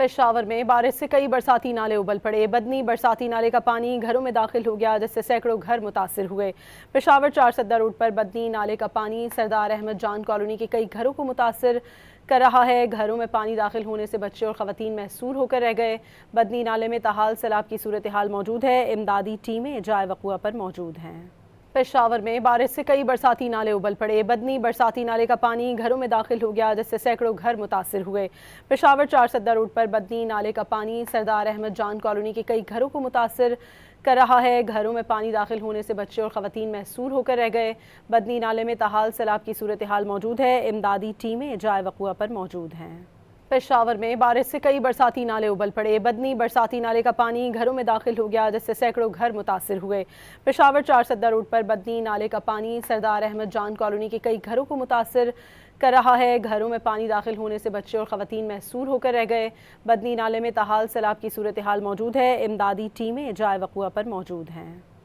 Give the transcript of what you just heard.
पेशावर में बारिश से कई बरसाती नाले उबल पड़े। बदनी बरसाती नाले का पानी घरों में दाखिल हो गया, जिससे सैकड़ों घर मुतासिर हुए। पेशावर 4 सद्दा रोड पर बदनी नाले का पानी सरदार अहमद जान कॉलोनी के कई घरों को मुतासिर कर रहा है। घरों में पानी दाखिल होने से बच्चे और खवातीन महसूर होकर रह गए। बदनी नाले में ताहाल सैलाब की सूरत हाल मौजूद है। इमदादी टीमें जाए वक़ुआ पर मौजूद हैं। पेशावर में बारिश से कई बरसाती नाले उबल पड़े। बदनी बरसाती नाले का पानी घरों में दाखिल हो गया, जिससे सैकड़ों घर मुतासिर हुए। पेशावर 4 सद्दा रोड पर बदनी नाले का पानी सरदार अहमद जान कॉलोनी के कई घरों को मुतासिर कर रहा है। घरों में पानी दाखिल होने से बच्चे और खवातीन महसूर होकर रह गए। बदनी नाले में ताहाल सैलाब की सूरत हाल मौजूद है। इमदादी टीमें जाए वक़ुआ पर मौजूद हैं। पेशावर में बारिश से कई बरसाती नाले उबल पड़े। बदनी बरसाती नाले का पानी घरों में दाखिल हो गया, जिससे सैकड़ों घर मुतासिर हुए। पेशावर 4 सद्दा रोड पर बदनी नाले का पानी सरदार अहमद जान कॉलोनी के कई घरों को मुतासिर कर रहा है। घरों में पानी दाखिल होने से बच्चे और खवातीन महसूर होकर रह गए। बदनी नाले में ताहाल सैलाब की सूरत हाल मौजूद है। इमदादी टीमें जाए वक़ुआ पर मौजूद हैं।